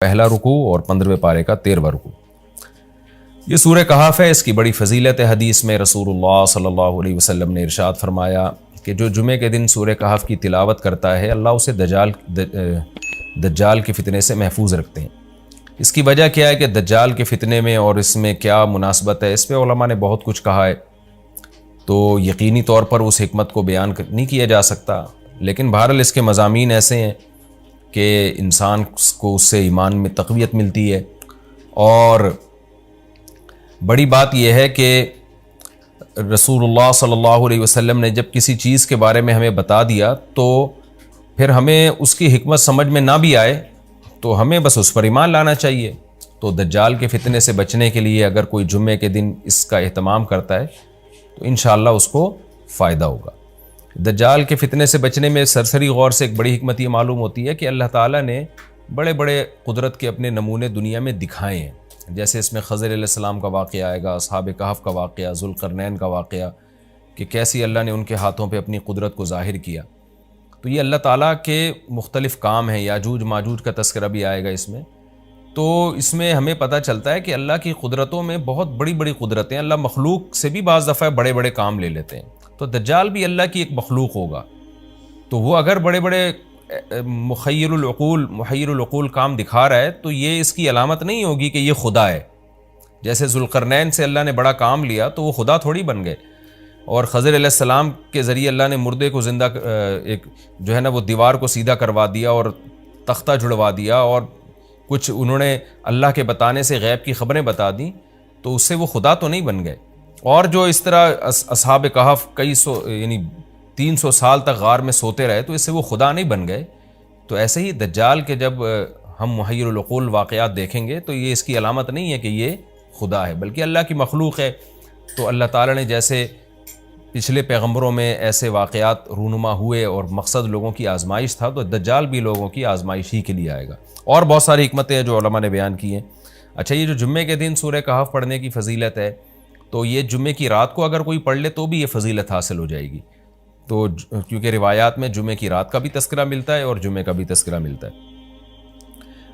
پہلا رکوع اور 15ویں پارے کا 13واں رکوع۔ یہ سورہ کہف ہے، اس کی بڑی فضیلت ہے۔ حدیث میں رسول اللہ صلی اللہ علیہ وسلم نے ارشاد فرمایا کہ جو جمعے کے دن سورہ کہف کی تلاوت کرتا ہے اللہ اسے دجال کے فتنے سے محفوظ رکھتے ہیں۔ اس کی وجہ کیا ہے کہ دجال کے فتنے میں اور اس میں کیا مناسبت ہے، اس پہ علماء نے بہت کچھ کہا ہے، تو یقینی طور پر اس حکمت کو بیان نہیں کیا جا سکتا، لیکن بہرحال اس کے مضامین ایسے ہیں کہ انسان کو اس سے ایمان میں تقویت ملتی ہے۔ اور بڑی بات یہ ہے کہ رسول اللہ صلی اللہ علیہ وسلم نے جب کسی چیز کے بارے میں ہمیں بتا دیا تو پھر ہمیں اس کی حکمت سمجھ میں نہ بھی آئے تو ہمیں بس اس پر ایمان لانا چاہیے۔ تو دجال کے فتنے سے بچنے کے لیے اگر کوئی جمعے کے دن اس کا اہتمام کرتا ہے تو انشاءاللہ اس کو فائدہ ہوگا۔ دجال کے فتنے سے بچنے میں سرسری غور سے ایک بڑی حکمت یہ معلوم ہوتی ہے کہ اللہ تعالیٰ نے بڑے بڑے قدرت کے اپنے نمونے دنیا میں دکھائے ہیں، جیسے اس میں خضر علیہ السلام کا واقعہ آئے گا، اصحاب کہف کا واقعہ، ذوالقرنین کا واقعہ، کہ کیسی اللہ نے ان کے ہاتھوں پہ اپنی قدرت کو ظاہر کیا۔ تو یہ اللہ تعالیٰ کے مختلف کام ہیں، یاجوج ماجوج کا تذکرہ بھی آئے گا اس میں۔ تو اس میں ہمیں پتہ چلتا ہے کہ اللہ کی قدرتوں میں بہت بڑی بڑی قدرتیں، اللہ مخلوق سے بھی بعض دفعہ بڑے بڑے کام لے لیتے ہیں۔ تو دجال بھی اللہ کی ایک مخلوق ہوگا، تو وہ اگر بڑے بڑے محیر العقول کام دکھا رہا ہے تو یہ اس کی علامت نہیں ہوگی کہ یہ خدا ہے۔ جیسے ذوالقرنین سے اللہ نے بڑا کام لیا تو وہ خدا تھوڑی بن گئے، اور خضر علیہ السلام کے ذریعے اللہ نے مردے کو زندہ ایک جو ہے نا وہ دیوار کو سیدھا کروا دیا اور تختہ جڑوا دیا، اور کچھ انہوں نے اللہ کے بتانے سے غیب کی خبریں بتا دیں، تو اس سے وہ خدا تو نہیں بن گئے۔ اور جو اس طرح اصحاب کہف کئی سو یعنی 300 سال تک غار میں سوتے رہے تو اس سے وہ خدا نہیں بن گئے۔ تو ایسے ہی دجال کے جب ہم محیر العقول واقعات دیکھیں گے تو یہ اس کی علامت نہیں ہے کہ یہ خدا ہے، بلکہ اللہ کی مخلوق ہے۔ تو اللہ تعالیٰ نے جیسے پچھلے پیغمبروں میں ایسے واقعات رونما ہوئے اور مقصد لوگوں کی آزمائش تھا، تو دجال بھی لوگوں کی آزمائش ہی کے لیے آئے گا۔ اور بہت ساری حکمتیں ہیں جو علماء نے بیان کی ہیں۔ اچھا، یہ جو جمعے کے دن سورہ کہف پڑھنے کی فضیلت ہے، تو یہ جمعے کی رات کو اگر کوئی پڑھ لے تو بھی یہ فضیلت حاصل ہو جائے گی، تو کیونکہ روایات میں جمعے کی رات کا بھی تذکرہ ملتا ہے اور جمعے کا بھی تذکرہ ملتا ہے۔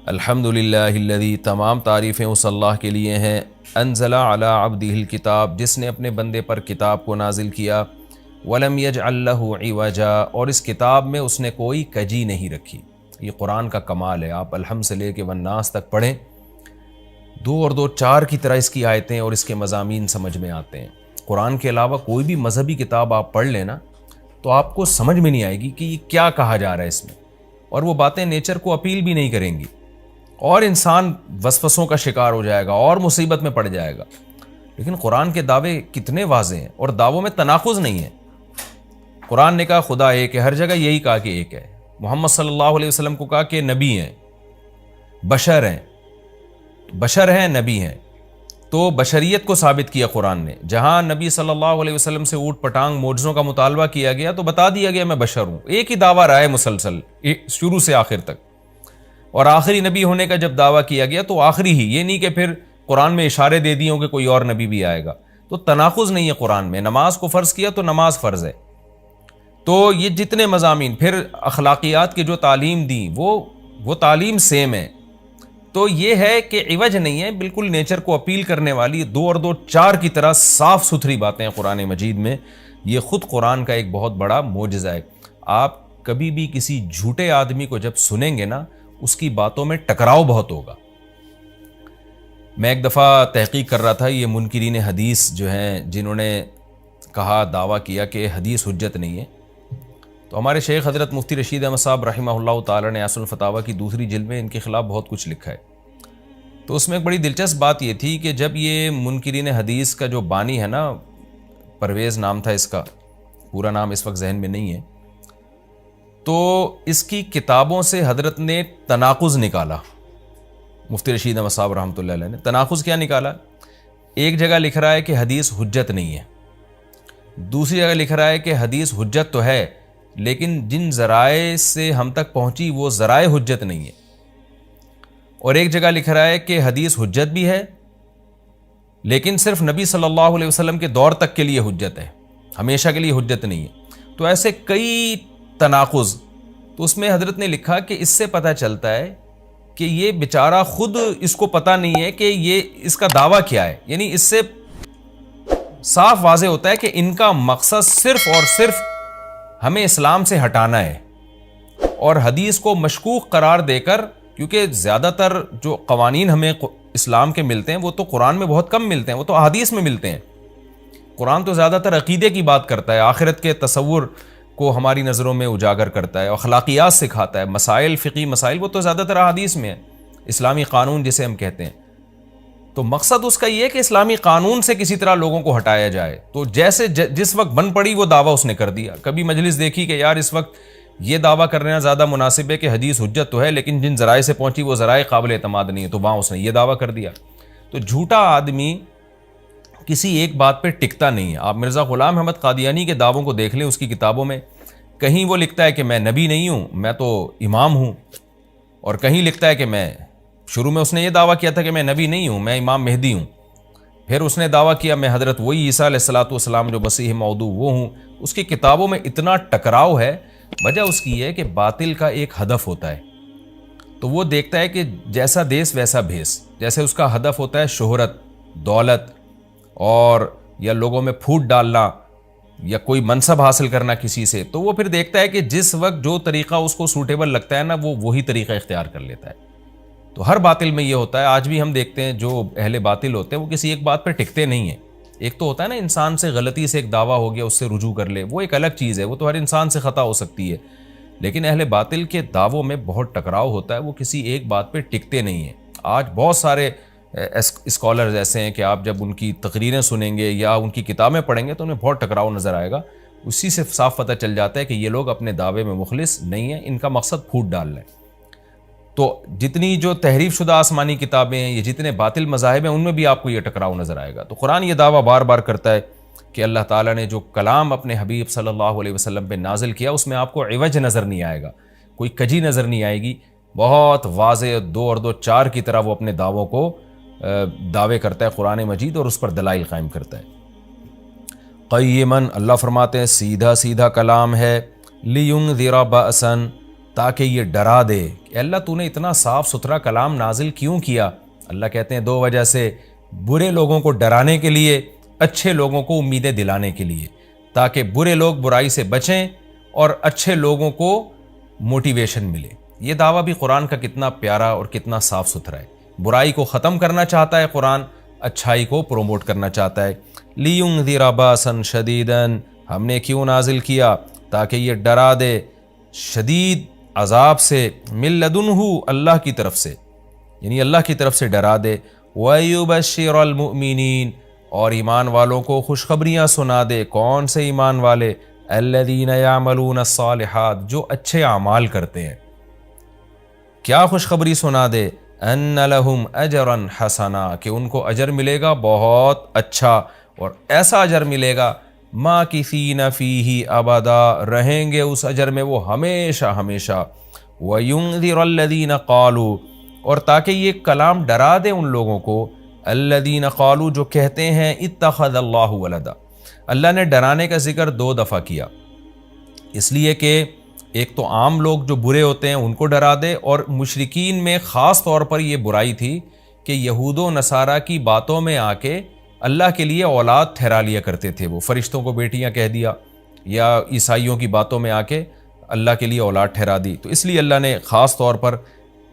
الحمدللہ الذی، تمام تعریفیں اس اللہ کے لیے ہیں، انزل علی عبدہ الکتاب، جس نے اپنے بندے پر کتاب کو نازل کیا، ولم یجعل لہ عوجا، اور اس کتاب میں اس نے کوئی کجی نہیں رکھی۔ یہ قرآن کا کمال ہے، آپ الحمد سے لے کے والناس تک پڑھیں، 2 اور 2 4 کی طرح اس کی آیتیں اور اس کے مضامین سمجھ میں آتے ہیں۔ قرآن کے علاوہ کوئی بھی مذہبی کتاب آپ پڑھ لینا تو آپ کو سمجھ میں نہیں آئے گی کہ یہ کیا کہا جا رہا ہے اس میں، اور وہ باتیں نیچر کو اپیل بھی نہیں کریں گی، اور انسان وسوسوں کا شکار ہو جائے گا اور مصیبت میں پڑ جائے گا۔ لیکن قرآن کے دعوے کتنے واضح ہیں، اور دعووں میں تناقض نہیں ہے۔ قرآن نے کہا خدا ایک ہے، ہر جگہ یہی کہا کہ ایک ہے۔ محمد صلی اللہ علیہ وسلم کو کہا کہ نبی ہیں، بشر ہیں، نبی ہیں، تو بشریت کو ثابت کیا قرآن نے۔ جہاں نبی صلی اللہ علیہ وسلم سے اوٹ پٹانگ معجزوں کا مطالبہ کیا گیا تو بتا دیا گیا میں بشر ہوں۔ ایک ہی دعویٰ رہا ہے مسلسل شروع سے آخر تک، اور آخری نبی ہونے کا جب دعویٰ کیا گیا تو آخری ہی، یہ نہیں کہ پھر قرآن میں اشارے دے دیے ہوں کہ کوئی اور نبی بھی آئے گا۔ تو تناقض نہیں ہے قرآن میں۔ نماز کو فرض کیا تو نماز فرض ہے۔ تو یہ جتنے مضامین، پھر اخلاقیات کی جو تعلیم دی وہ تعلیم سیم ہے۔ تو یہ ہے کہ عوج نہیں ہے، بالکل نیچر کو اپیل کرنے والی 2 اور 2 4 کی طرح صاف ستھری باتیں ہیں قرآن مجید میں۔ یہ خود قرآن کا ایک بہت بڑا معجزہ ہے۔ آپ کبھی بھی کسی جھوٹے آدمی کو جب سنیں گے نا، اس کی باتوں میں ٹکراؤ بہت ہوگا۔ میں ایک دفعہ تحقیق کر رہا تھا، یہ منکرین حدیث جو ہیں جنہوں نے کہا، دعویٰ کیا کہ حدیث حجت نہیں ہے، تو ہمارے شیخ حضرت مفتی رشید احمد صاحب رحمہ اللہ تعالی نے اصل الفتاویٰ کی 2 جلد میں ان کے خلاف بہت کچھ لکھا ہے۔ تو اس میں ایک بڑی دلچسپ بات یہ تھی کہ جب یہ منکرین حدیث کا جو بانی ہے نا، پرویز نام تھا اس کا، پورا نام اس وقت ذہن میں نہیں ہے، تو اس کی کتابوں سے حضرت نے تناقض نکالا۔ مفتی رشید احمد صاحب رحمۃ اللہ علیہ نے تناقض کیا نکالا؟ ایک جگہ لکھ رہا ہے کہ حدیث حجت نہیں ہے، دوسری جگہ لکھ رہا ہے کہ حدیث حجت تو ہے لیکن جن ذرائع سے ہم تک پہنچی وہ ذرائع حجت نہیں ہے، اور ایک جگہ لکھ رہا ہے کہ حدیث حجت بھی ہے لیکن صرف نبی صلی اللہ علیہ وسلم کے دور تک کے لیے حجت ہے، ہمیشہ کے لیے حجت نہیں ہے۔ تو ایسے کئی تناقض، تو اس میں حضرت نے لکھا کہ اس سے پتہ چلتا ہے کہ یہ بیچارہ خود اس کو پتہ نہیں ہے کہ یہ اس کا دعویٰ کیا ہے. یعنی اس سے صاف واضح ہوتا ہے کہ ان کا مقصد صرف اور صرف ہمیں اسلام سے ہٹانا ہے، اور حدیث کو مشکوک قرار دے کر، کیونکہ زیادہ تر جو قوانین ہمیں اسلام کے ملتے ہیں وہ تو قرآن میں بہت کم ملتے ہیں، وہ تو احادیث میں ملتے ہیں. قرآن تو زیادہ تر عقیدے کی بات کرتا ہے، آخرت کے تصور کو ہماری نظروں میں اجاگر کرتا ہے، اخلاقیات سکھاتا ہے. مسائل، فقہی مسائل، وہ تو زیادہ تر احادیث میں ہیں، اسلامی قانون جسے ہم کہتے ہیں. تو مقصد اس کا یہ ہے کہ اسلامی قانون سے کسی طرح لوگوں کو ہٹایا جائے. تو جیسے جس وقت بن پڑی وہ دعویٰ اس نے کر دیا. کبھی مجلس دیکھی کہ یار اس وقت یہ دعویٰ کرنا زیادہ مناسب ہے کہ حدیث حجت تو ہے لیکن جن ذرائع سے پہنچی وہ ذرائع قابل اعتماد نہیں ہے، تو وہاں اس نے یہ دعویٰ کر دیا. تو جھوٹا آدمی کسی ایک بات پہ ٹکتا نہیں ہے. آپ مرزا غلام احمد قادیانی کے دعووں کو دیکھ لیں، اس کی کتابوں میں کہیں وہ لکھتا ہے کہ میں نبی نہیں ہوں، میں تو امام ہوں، اور کہیں لکھتا ہے کہ میں، شروع میں اس نے یہ دعویٰ کیا تھا کہ میں نبی نہیں ہوں، میں امام مہدی ہوں. پھر اس نے دعویٰ کیا میں حضرت وہی عیسیٰ علیہ الصلوۃ والسلام جو مسیح موعود وہ ہوں. اس کی کتابوں میں اتنا ٹکراؤ ہے. وجہ اس کی ہے کہ باطل کا ایک ہدف ہوتا ہے، تو وہ دیکھتا ہے کہ جیسا دیس ویسا بھیس. جیسے اس کا ہدف ہوتا ہے شہرت، دولت، اور یا لوگوں میں پھوٹ ڈالنا یا کوئی منصب حاصل کرنا کسی سے، تو وہ پھر دیکھتا ہے کہ جس وقت جو طریقہ اس کو سوٹیبل لگتا ہے نا، وہ وہی طریقہ اختیار کر لیتا ہے. تو ہر باطل میں یہ ہوتا ہے. آج بھی ہم دیکھتے ہیں جو اہل باطل ہوتے ہیں وہ کسی ایک بات پہ ٹکتے نہیں ہیں. ایک تو ہوتا ہے نا انسان سے غلطی سے ایک دعویٰ ہو گیا اس سے رجوع کر لے، وہ ایک الگ چیز ہے، وہ تو ہر انسان سے خطا ہو سکتی ہے. لیکن اہل باطل کے دعووں میں بہت ٹکراؤ ہوتا ہے، وہ کسی ایک بات پہ ٹکتے نہیں ہیں. آج بہت سارے اسکالرز ایسے ہیں کہ آپ جب ان کی تقریریں سنیں گے یا ان کی کتابیں پڑھیں گے تو انہیں بہت ٹکراؤ نظر آئے گا. اسی سے صاف پتہ چل جاتا ہے کہ یہ لوگ اپنے دعوے میں مخلص نہیں ہیں، ان کا مقصد پھوٹ ڈالنا ہے. تو جتنی جو تحریف شدہ آسمانی کتابیں ہیں، یہ جتنے باطل مذاہب ہیں، ان میں بھی آپ کو یہ ٹکراؤ نظر آئے گا. تو قرآن یہ دعویٰ بار بار کرتا ہے کہ اللہ تعالیٰ نے جو کلام اپنے حبیب صلی اللہ علیہ وسلم پہ نازل کیا اس میں آپ کو عوج نظر نہیں آئے گا، کوئی کجی نظر نہیں آئے گی. بہت واضح 2 اور 2 4 کی طرح وہ اپنے دعووں کو دعوے کرتا ہے قرآن مجید، اور اس پر دلائل قائم کرتا ہے. قیماً، اللہ فرماتے ہیں سیدھا سیدھا کلام ہے. لینذر بأسا، تاکہ یہ ڈرا دے. کہ اللہ تو نے اتنا صاف ستھرا کلام نازل کیوں کیا؟ اللہ کہتے ہیں 2 وجہ سے. برے لوگوں کو ڈرانے کے لیے، اچھے لوگوں کو امیدیں دلانے کے لیے، تاکہ برے لوگ برائی سے بچیں اور اچھے لوگوں کو موٹیویشن ملے. یہ دعویٰ بھی قرآن کا کتنا پیارا اور کتنا صاف ستھرا ہے. برائی کو ختم کرنا چاہتا ہے قرآن، اچھائی کو پروموٹ کرنا چاہتا ہے. لینذر باسا شدیدا، ہم نے کیوں نازل کیا؟ تاکہ یہ ڈرا دے شدید عذاب سے، من لدنہ، اللہ کی طرف سے، یعنی اللہ کی طرف سے ڈرا دے. وَيُبَشِّرَ الْمُؤْمِنِينَ، اور ایمان والوں کو خوشخبریاں سنا دے. کون سے ایمان والے؟ الَّذِينَ يَعْمَلُونَ الصَّالِحَاتِ، جو اچھے اعمال کرتے ہیں. کیا خوشخبری سنا دے؟ ان لہم اجرا حسنا، کہ ان کو اجر ملے گا بہت اچھا، اور ایسا اجر ملے گا ماکثین فیہ ابدا، رہیں گے اس اجر میں وہ ہمیشہ ہمیشہ. وینذر الذین قالوا، اور تاکہ یہ کلام ڈرا دے ان لوگوں کو، الذین قالوا، جو کہتے ہیں اتخذ اللہ ولدا. اللہ نے ڈرانے کا ذکر 2 دفعہ کیا، اس لیے کہ ایک تو عام لوگ جو برے ہوتے ہیں ان کو ڈرا دے، اور مشرکین میں خاص طور پر یہ برائی تھی کہ یہود و نصارہ کی باتوں میں آ کے اللہ کے لیے اولاد ٹھہرا لیا کرتے تھے. وہ فرشتوں کو بیٹیاں کہہ دیا، یا عیسائیوں کی باتوں میں آ کے اللہ کے لیے اولاد ٹھہرا دی. تو اس لیے اللہ نے خاص طور پر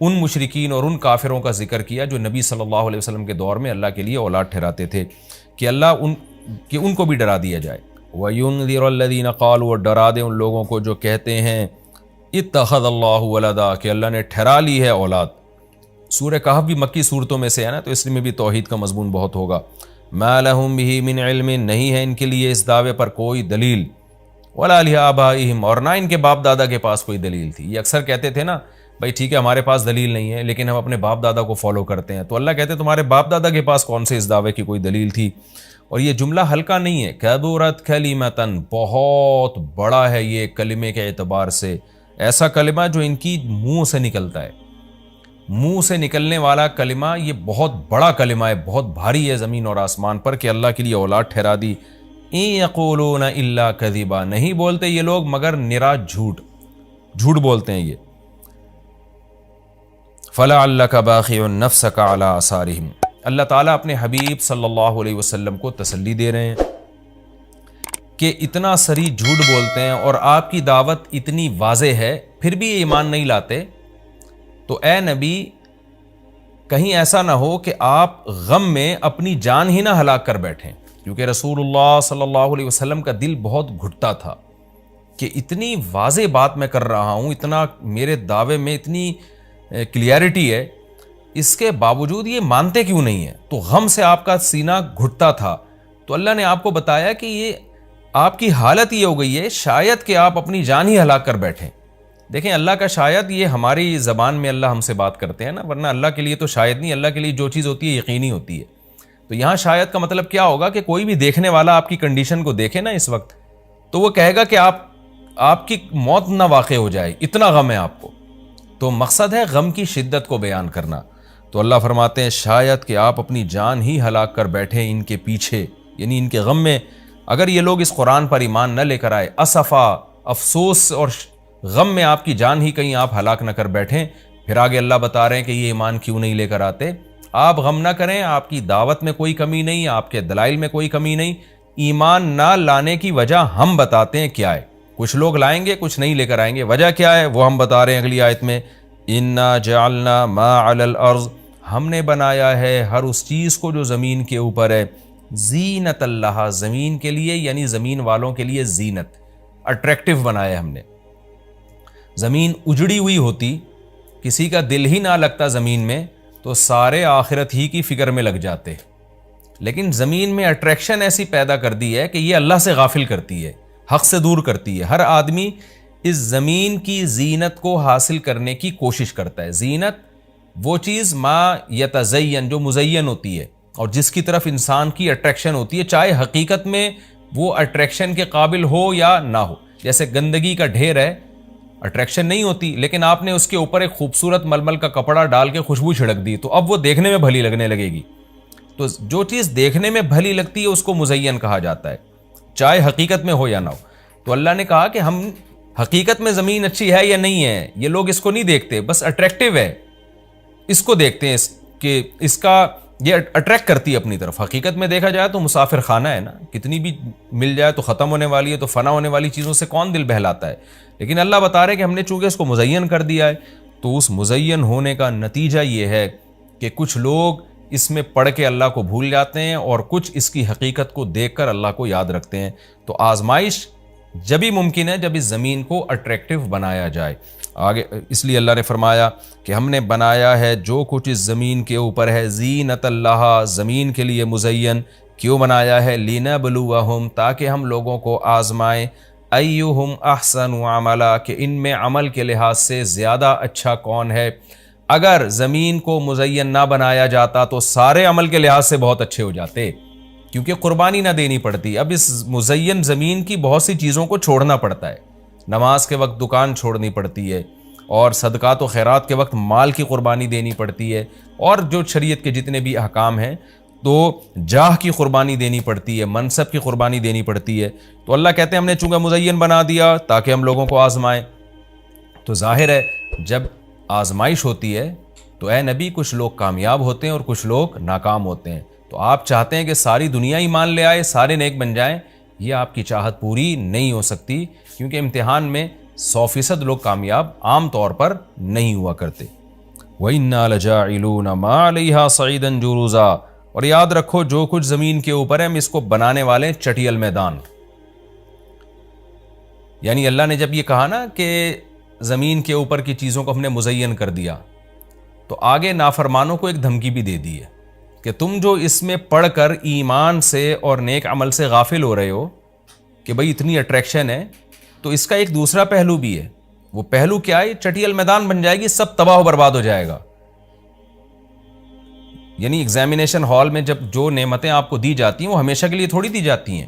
ان مشرکین اور ان کافروں کا ذکر کیا جو نبی صلی اللہ علیہ وسلم کے دور میں اللہ کے لیے اولاد ٹھہراتے تھے، کہ اللہ ان کو بھی ڈرا دیا جائے. وَيُنذِرَ الَّذِينَ قَالُوا، اور ڈرا دے ان لوگوں کو جو کہتے ہیں اتخذ اللہ ولدا، کہ اللہ نے ٹھہرا لی ہے اولاد. سورہ کہف بھی مکی صورتوں میں سے ہے نا، تو اس میں بھی توحید کا مضمون بہت ہوگا. ما لہم بہ من علم، نہیں ہے ان کے لیے اس دعوے پر کوئی دلیل. ولا لآبائہم، اور نہ ان کے باپ دادا کے پاس کوئی دلیل تھی. یہ اکثر کہتے تھے نا بھائی ٹھیک ہے ہمارے پاس دلیل نہیں ہے لیکن ہم اپنے باپ دادا کو فالو کرتے ہیں. تو اللہ کہتے ہیں تمہارے باپ دادا کے پاس کون سے اس دعوے کی کوئی دلیل تھی. اور یہ جملہ ہلکا نہیں ہے. کبرت کلمۃ، بہت بڑا ہے یہ کلمے کے اعتبار سے. ایسا کلمہ جو ان کی منہ سے نکلتا ہے، منہ سے نکلنے والا کلمہ، یہ بہت بڑا کلمہ ہے، بہت بھاری ہے زمین اور آسمان پر، کہ اللہ کے لیے اولاد ٹھہرا دی. ان یقولون الا کذبا، نہیں بولتے یہ لوگ مگر نرا جھوٹ بولتے ہیں یہ. فَلَعَلَّكَ بَاخِعٌ نَفْسَكَ عَلَىٰ آثَارِهِمْ۔ اللہ تعالیٰ اپنے حبیب صلی اللہ علیہ وسلم کو تسلی دے رہے ہیں کہ اتنا سری جھوٹ بولتے ہیں اور آپ کی دعوت اتنی واضح ہے پھر بھی یہ ایمان نہیں لاتے، تو اے نبی کہیں ایسا نہ ہو کہ آپ غم میں اپنی جان ہی نہ ہلاک کر بیٹھیں، کیونکہ رسول اللہ صلی اللہ علیہ وسلم کا دل بہت گھٹتا تھا کہ اتنی واضح بات میں کر رہا ہوں، اتنا میرے دعوے میں اتنی کلیئرٹی ہے، اس کے باوجود یہ مانتے کیوں نہیں ہیں؟ تو غم سے آپ کا سینہ گھٹتا تھا، تو اللہ نے آپ کو بتایا کہ یہ آپ کی حالت یہ ہو گئی ہے شاید کہ آپ اپنی جان ہی ہلاک کر بیٹھیں۔ دیکھیں اللہ کا شاید یہ ہماری زبان میں اللہ ہم سے بات کرتے ہیں نا، ورنہ اللہ کے لیے تو شاید نہیں، اللہ کے لیے جو چیز ہوتی ہے یقینی ہوتی ہے۔ تو یہاں شاید کا مطلب کیا ہوگا کہ کوئی بھی دیکھنے والا آپ کی کنڈیشن کو دیکھے نا اس وقت، تو وہ کہے گا کہ آپ کی موت نہ واقع ہو جائے، اتنا غم ہے آپ کو۔ تو مقصد ہے غم کی شدت کو بیان کرنا۔ تو اللہ فرماتے ہیں شاید کہ آپ اپنی جان ہی ہلاک کر بیٹھیں ان کے پیچھے، یعنی ان کے غم میں، اگر یہ لوگ اس قرآن پر ایمان نہ لے کر آئے، اسفا، افسوس اور غم میں آپ کی جان ہی کہیں آپ ہلاک نہ کر بیٹھیں۔ پھر آگے اللہ بتا رہے ہیں کہ یہ ایمان کیوں نہیں لے کر آتے۔ آپ غم نہ کریں، آپ کی دعوت میں کوئی کمی نہیں، آپ کے دلائل میں کوئی کمی نہیں، ایمان نہ لانے کی وجہ ہم بتاتے ہیں کیا ہے۔ کچھ لوگ لائیں گے، کچھ نہیں لے کر آئیں گے، وجہ کیا ہے وہ ہم بتا رہے ہیں اگلی آیت میں، اِنَّا جَعَلْنَا مَا عَلَى الْأَرْضِ، ہم نے بنایا ہے ہر اس چیز کو جو زمین کے اوپر ہے، زینت اللہ، زمین کے لیے، یعنی زمین والوں کے لیے زینت، اٹریکٹیو بنایا ہم نے۔ زمین اجڑی ہوئی ہوتی، کسی کا دل ہی نہ لگتا زمین میں، تو سارے آخرت ہی کی فکر میں لگ جاتے، لیکن زمین میں اٹریکشن ایسی پیدا کر دی ہے کہ یہ اللہ سے غافل کرتی ہے، حق سے دور کرتی ہے۔ ہر آدمی اس زمین کی زینت کو حاصل کرنے کی کوشش کرتا ہے۔ زینت وہ چیز ما یتزین، جو مزین ہوتی ہے اور جس کی طرف انسان کی اٹریکشن ہوتی ہے، چاہے حقیقت میں وہ اٹریکشن کے قابل ہو یا نہ ہو۔ جیسے گندگی کا ڈھیر ہے، اٹریکشن نہیں ہوتی، لیکن آپ نے اس کے اوپر ایک خوبصورت ململ کا کپڑا ڈال کے خوشبو چھڑک دی تو اب وہ دیکھنے میں بھلی لگنے لگے گی۔ تو جو چیز دیکھنے میں بھلی لگتی ہے اس کو مزین کہا جاتا ہے، چاہے حقیقت میں ہو یا نہ ہو۔ تو اللہ نے کہا کہ ہم حقیقت میں زمین اچھی ہے یا نہیں ہے یہ لوگ اس کو نہیں دیکھتے، بس اٹریکٹیو ہے اس کو دیکھتے ہیں کہ اس کا یہ اٹریکٹ کرتی ہے اپنی طرف۔ حقیقت میں دیکھا جائے تو مسافر خانہ ہے نا، کتنی بھی مل جائے تو ختم ہونے والی ہے، تو فنا ہونے والی چیزوں سے کون دل بہلاتا ہے، لیکن اللہ بتا رہے کہ ہم نے چونکہ اس کو مزین کر دیا ہے، تو اس مزین ہونے کا نتیجہ یہ ہے کہ کچھ لوگ اس میں پڑھ کے اللہ کو بھول جاتے ہیں اور کچھ اس کی حقیقت کو دیکھ کر اللہ کو یاد رکھتے ہیں۔ تو آزمائش جبھی ممکن ہے جب اس زمین کو اٹریکٹیو بنایا جائے۔ آگے اس لیے اللہ نے فرمایا کہ ہم نے بنایا ہے جو کچھ اس زمین کے اوپر ہے، زینت اللہ، زمین کے لیے مزین۔ کیوں بنایا ہے؟ لِنَبْلُوَهُمْ، تاکہ ہم لوگوں کو آزمائیں، ایہم احسن عملا، کہ ان میں عمل کے لحاظ سے زیادہ اچھا کون ہے۔ اگر زمین کو مزین نہ بنایا جاتا تو سارے عمل کے لحاظ سے بہت اچھے ہو جاتے، کیونکہ قربانی نہ دینی پڑتی۔ اب اس مزین زمین کی بہت سی چیزوں کو چھوڑنا پڑتا ہے، نماز کے وقت دکان چھوڑنی پڑتی ہے، اور صدقات و خیرات کے وقت مال کی قربانی دینی پڑتی ہے، اور جو شریعت کے جتنے بھی احکام ہیں تو جاہ کی قربانی دینی پڑتی ہے، منصب کی قربانی دینی پڑتی ہے۔ تو اللہ کہتے ہیں ہم نے چونکہ مزین بنا دیا تاکہ ہم لوگوں کو آزمائیں۔ تو ظاہر ہے جب آزمائش ہوتی ہے تو اے نبی کچھ لوگ کامیاب ہوتے ہیں اور کچھ لوگ ناکام ہوتے ہیں۔ تو آپ چاہتے ہیں کہ ساری دنیا ایمان لے آئے، سارے نیک بن جائیں، یہ آپ کی چاہت پوری نہیں ہو سکتی، کیونکہ امتحان میں 100% لوگ کامیاب عام طور پر نہیں ہوا کرتے۔ وَإِنَّا لَجَاعِلُونَ مَا عَلَيْهَا صَعِيدًا جُرُزًا، اور یاد رکھو جو کچھ زمین کے اوپر ہے ہم اس کو بنانے والے ہیں چٹیل میدان۔ یعنی اللہ نے جب یہ کہا نا کہ زمین کے اوپر کی چیزوں کو ہم نے مزین کر دیا، تو آگے نافرمانوں کو ایک دھمکی بھی دے دی ہے کہ تم جو اس میں پڑھ کر ایمان سے اور نیک عمل سے غافل ہو رہے ہو کہ بھئی اتنی اٹریکشن ہے، تو اس کا ایک دوسرا پہلو بھی ہے۔ وہ پہلو کیا ہے؟ چٹیل میدان بن جائے گی، سب تباہ و برباد ہو جائے گا۔ یعنی ایگزامینیشن ہال میں جب جو نعمتیں آپ کو دی جاتی ہیں وہ ہمیشہ کے لیے تھوڑی دی جاتی ہیں،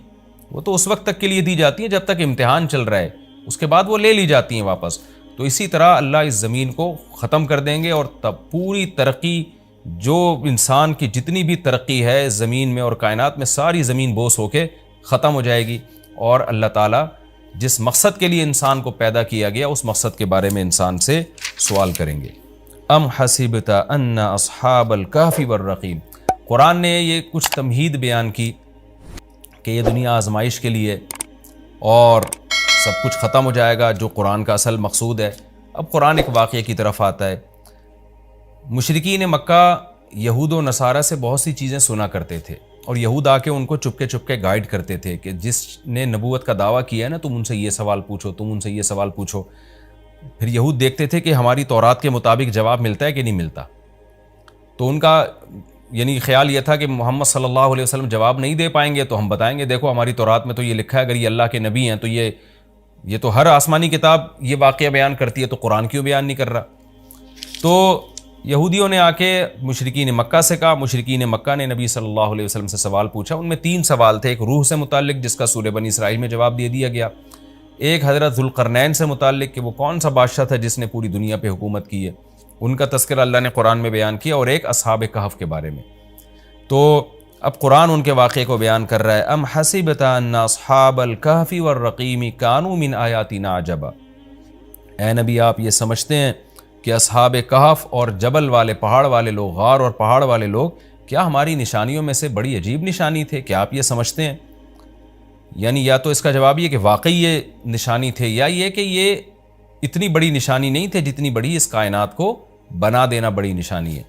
وہ تو اس وقت تک کے لیے دی جاتی ہیں جب تک امتحان چل رہا ہے، اس کے بعد وہ لے لی جاتی ہیں واپس۔ تو اسی طرح اللہ اس زمین کو ختم کر دیں گے، اور تب پوری ترقی، جو انسان کی جتنی بھی ترقی ہے زمین میں اور کائنات میں، ساری زمین بوس ہو کے ختم ہو جائے گی، اور اللہ تعالیٰ جس مقصد کے لیے انسان کو پیدا کیا گیا اس مقصد کے بارے میں انسان سے سوال کریں گے۔ ام حسبت ان اصحاب الکہف والرقیم. قرآن نے یہ کچھ تمہید بیان کی کہ یہ دنیا آزمائش کے لیے اور سب کچھ ختم ہو جائے گا، جو قرآن کا اصل مقصود ہے. اب قرآن ایک واقعے کی طرف آتا ہے. مشرکین مکہ یہود و نصارہ سے بہت سی چیزیں سنا کرتے تھے، اور یہود آ کے ان کو چپ کے گائیڈ کرتے تھے کہ جس نے نبوت کا دعویٰ کیا ہے نا، تم ان سے یہ سوال پوچھو، تم ان سے یہ سوال پوچھو. پھر یہود دیکھتے تھے کہ ہماری تورات کے مطابق جواب ملتا ہے کہ نہیں ملتا. تو ان کا یعنی خیال یہ تھا کہ محمد صلی اللہ علیہ وسلم جواب نہیں دے پائیں گے تو ہم بتائیں گے دیکھو ہماری تورات میں تو یہ لکھا ہے، اگر یہ اللہ کے نبی ہیں تو یہ تو ہر آسمانی کتاب یہ واقعہ بیان کرتی ہے، تو قرآن کیوں بیان نہیں کر رہا. تو یہودیوں نے آ کے مشرکین مکہ سے کہا. مشرکین مکہ نے نبی صلی اللہ علیہ وسلم سے سوال پوچھا. ان میں 3 سوال تھے. ایک روح سے متعلق جس کا سورہ بنی اسرائیل میں جواب دے دیا گیا، ایک حضرت ذوالقرنین سے متعلق کہ وہ کون سا بادشاہ تھا جس نے پوری دنیا پہ حکومت کی ہے، ان کا تذکرہ اللہ نے قرآن میں بیان کیا، اور ایک اصحاب کہف کے بارے میں. تو اب قرآن ان کے واقعے کو بیان کر رہا ہے. ام حسبت ان اصحاب الکہف والرقیم کانوا من آیاتنا عجبا. اے نبی آپ یہ سمجھتے ہیں کہ اصحاب کہف اور جبل والے پہاڑ والے لوگ، غار اور پہاڑ والے لوگ کیا ہماری نشانیوں میں سے بڑی عجیب نشانی تھے؟ کیا آپ یہ سمجھتے ہیں؟ یعنی یا تو اس کا جواب یہ کہ واقعی یہ نشانی تھے، یا یہ کہ یہ اتنی بڑی نشانی نہیں تھے جتنی بڑی اس کائنات کو بنا دینا بڑی نشانی ہے.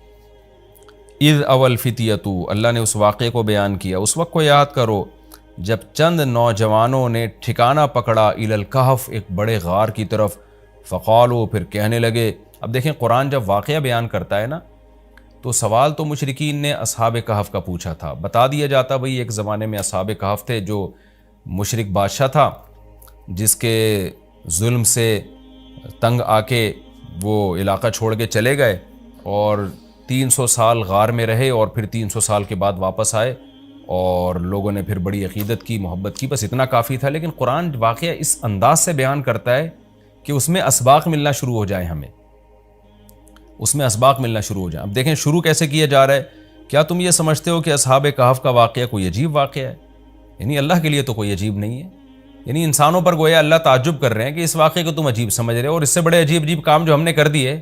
اذ اول فتیتو، اللہ نے اس واقعے کو بیان کیا. اس وقت کو یاد کرو جب چند نوجوانوں نے ٹھکانہ پکڑا الی الکہف، ایک بڑے غار کی طرف. فقالو، پھر کہنے لگے. اب دیکھیں قرآن جب واقعہ بیان کرتا ہے نا، تو سوال تو مشرکین نے اصحاب کہف کا پوچھا تھا. بتا دیا جاتا بھئی ایک زمانے میں اصحاب کہف تھے جو مشرک بادشاہ تھا، جس کے ظلم سے تنگ آ کے وہ علاقہ چھوڑ کے چلے گئے، اور 300 سال غار میں رہے، اور پھر 300 سال کے بعد واپس آئے، اور لوگوں نے پھر بڑی عقیدت کی، محبت کی. بس اتنا کافی تھا. لیکن قرآن واقعہ اس انداز سے بیان کرتا ہے کہ اس میں اسباق ملنا شروع ہو جائیں، ہمیں اس میں اسباق ملنا شروع ہو جائیں. اب دیکھیں شروع کیسے کیا جا رہا ہے. کیا تم یہ سمجھتے ہو کہ اصحاب کہف کا واقعہ کوئی عجیب واقعہ ہے؟ یعنی اللہ کے لیے تو کوئی عجیب نہیں ہے. یعنی انسانوں پر گویا اللہ تعجب کر رہے ہیں کہ اس واقعے کو تم عجیب سمجھ رہے ہو، اور اس سے بڑے عجیب کام جو ہم نے کر دیے،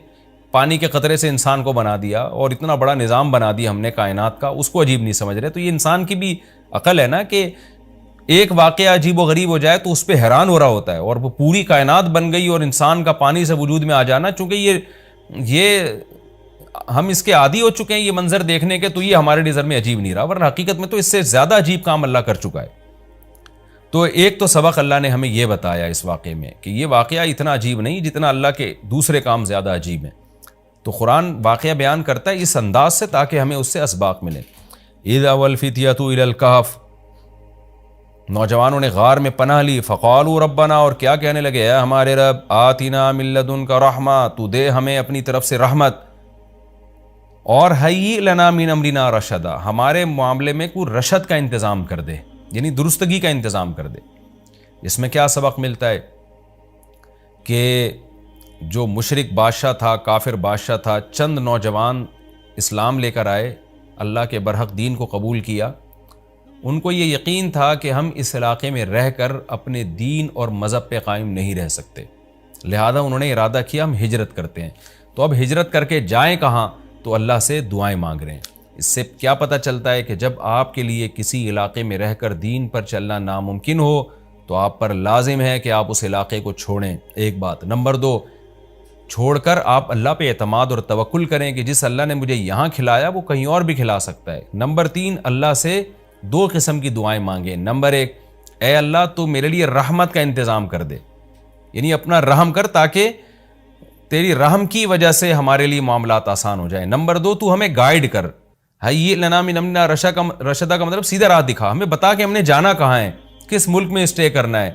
پانی کے قطرے سے انسان کو بنا دیا، اور اتنا بڑا نظام بنا دیا ہم نے کائنات کا، اس کو عجیب نہیں سمجھ رہے. تو یہ انسان کی بھی عقل ہے نا کہ ایک واقعہ عجیب و غریب ہو جائے تو اس پہ حیران ہو رہا ہوتا ہے، اور وہ پوری کائنات بن گئی اور انسان کا پانی سے وجود میں آ جانا، چونکہ یہ ہم اس کے عادی ہو چکے ہیں یہ منظر دیکھنے کے، تو یہ ہمارے نظر میں عجیب نہیں رہا، ورنہ حقیقت میں تو اس سے زیادہ عجیب کام اللہ کر چکا ہے. تو ایک تو سبق اللہ نے ہمیں یہ بتایا اس واقعے میں کہ یہ واقعہ اتنا عجیب نہیں جتنا اللہ کے دوسرے کام زیادہ عجیب ہیں. تو قرآن واقعہ بیان کرتا ہے اس انداز سے تاکہ ہمیں اس سے اسباق ملیں. اذ اول فتیۃ الی الکہف، نوجوانوں نے غار میں پناہ لی. فقالوا ربنا، اور کیا کہنے لگے، اے ہمارے رب، آتنا من لدنک رحمہ، تو دے ہمیں اپنی طرف سے رحمت، اور ہیئ لنا من امرنا رشدا، ہمارے معاملے میں کوئی رشد کا انتظام کر دے، یعنی درستگی کا انتظام کر دے. اس میں کیا سبق ملتا ہے کہ جو مشرک بادشاہ تھا، کافر بادشاہ تھا، چند نوجوان اسلام لے کر آئے، اللہ کے برحق دین کو قبول کیا. ان کو یہ یقین تھا کہ ہم اس علاقے میں رہ کر اپنے دین اور مذہب پہ قائم نہیں رہ سکتے، لہذا انہوں نے ارادہ کیا ہم ہجرت کرتے ہیں. تو اب ہجرت کر کے جائیں کہاں؟ تو اللہ سے دعائیں مانگ رہے ہیں. اس سے کیا پتہ چلتا ہے کہ جب آپ کے لیے کسی علاقے میں رہ کر دین پر چلنا ناممکن ہو تو آپ پر لازم ہے کہ آپ اس علاقے کو چھوڑیں. ایک بات. نمبر 2، چھوڑ کر آپ اللہ پہ اعتماد اور توکل کریں کہ جس اللہ نے مجھے یہاں کھلایا وہ کہیں اور بھی کھلا سکتا ہے. نمبر 3، اللہ سے 2 قسم کی دعائیں مانگیں. نمبر 1، اے اللہ تو میرے لیے رحمت کا انتظام کر دے، یعنی اپنا رحم کر تاکہ تیری رحم کی وجہ سے ہمارے لیے معاملات آسان ہو جائیں. نمبر 2، تو ہمیں گائیڈ کر، ہیئ لنا من امرنا رشدا کا مطلب سیدھا راہ دکھا، ہمیں بتا کہ ہم نے جانا کہاں ہے، کس ملک میں اسٹے کرنا ہے،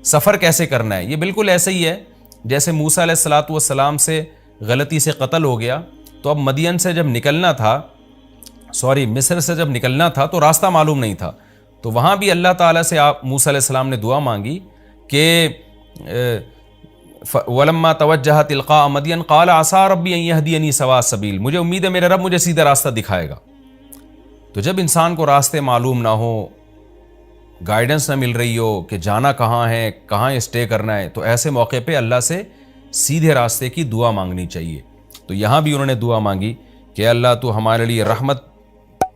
سفر کیسے کرنا ہے. یہ بالکل ایسے ہی ہے جیسے موسیٰ علیہ السلام سے غلطی سے قتل ہو گیا، تو اب مدین سے جب نکلنا تھا، مصر سے جب نکلنا تھا تو راستہ معلوم نہیں تھا، تو وہاں بھی اللہ تعالیٰ سے موسیٰ علیہ السلام نے دعا مانگی کہ وَلَمَّا تَوَجَّهَ تِلْقَاءَ مَدْيَنَ قَالَ عَسَىٰ رَبِّي أَن يَهْدِيَنِي سَوَاءَ السَّبِيلِ، مجھے امید ہے میرا رب مجھے سیدھا راستہ دکھائے گا. تو جب انسان کو راستے معلوم نہ ہو، گائیڈنس نہ مل رہی ہو کہ جانا کہاں ہے، کہاں اسٹے کرنا ہے، تو ایسے موقع پہ اللہ سے سیدھے راستے کی دعا مانگنی چاہیے. تو یہاں بھی انہوں نے دعا مانگی کہ اللہ تو ہمارے لیے رحمت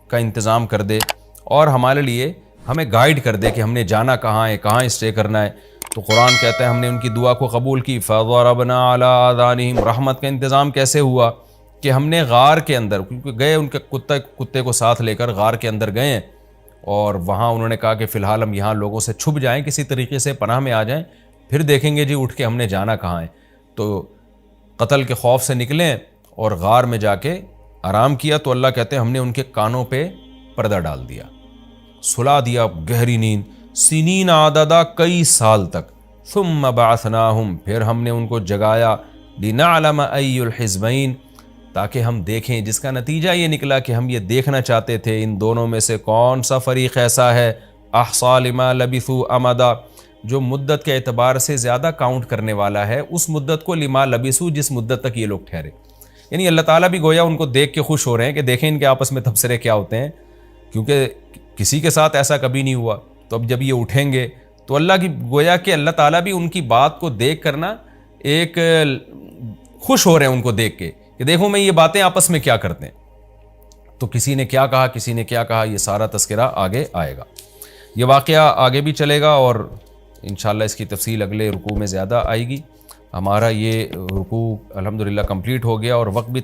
کا انتظام کر دے اور ہمارے لیے ہمیں گائیڈ کر دے کہ ہم نے جانا کہاں ہے، کہاں اسٹے کرنا ہے۔ تو قرآن کہتا ہے ہم نے ان کی دعا کو قبول کی، فَضَرَبْنَا عَلَىٰ آذَانِهِمْ۔ رحمت کا انتظام کیسے ہوا کہ ہم نے غار کے اندر، کیونکہ گئے ان کے کتے کو ساتھ لے کر غار کے اندر گئے ہیں، اور وہاں انہوں نے کہا کہ فی الحال ہم یہاں لوگوں سے چھپ جائیں، کسی طریقے سے پناہ میں آ جائیں، پھر دیکھیں گے جی اٹھ کے ہم نے جانا کہاں ہے۔ تو قتل کے خوف سے نکلیں اور غار میں جا کے آرام کیا، تو اللہ کہتے ہیں ہم نے ان کے کانوں پہ پردہ ڈال دیا، سلا دیا گہری نیند، سنین عددا، کئی سال تک، ثم بعثناہم، پھر ہم نے ان کو جگایا، لنعلم ای الحزبین، تاکہ ہم دیکھیں، جس کا نتیجہ یہ نکلا کہ ہم یہ دیکھنا چاہتے تھے ان دونوں میں سے کون سا فریق ایسا ہے احصیٰ لما لبثوا امدا، جو مدت کے اعتبار سے زیادہ کاؤنٹ کرنے والا ہے اس مدت کو، لما لبثوا، جس مدت تک یہ لوگ ٹھہرے۔ یعنی اللہ تعالیٰ بھی گویا ان کو دیکھ کے خوش ہو رہے ہیں کہ دیکھیں ان کے آپس میں تبصرے کیا ہوتے ہیں، کیونکہ کسی کے ساتھ ایسا کبھی نہیں ہوا۔ تو اب جب یہ اٹھیں گے تو اللہ کی گویا کہ اللہ تعالیٰ بھی ان کی بات کو دیکھ کرنا ایک خوش ہو رہے ہیں ان کو دیکھ کے کہ دیکھو میں یہ باتیں آپس میں کیا کرتے ہیں۔ تو کسی نے کیا کہا، کسی نے کیا کہا، یہ سارا تذکرہ آگے آئے گا۔ یہ واقعہ آگے بھی چلے گا اور انشاءاللہ اس کی تفصیل اگلے رکوع میں زیادہ آئے گی۔ ہمارا یہ رکوع الحمدللہ کمپلیٹ ہو گیا اور وقت بھی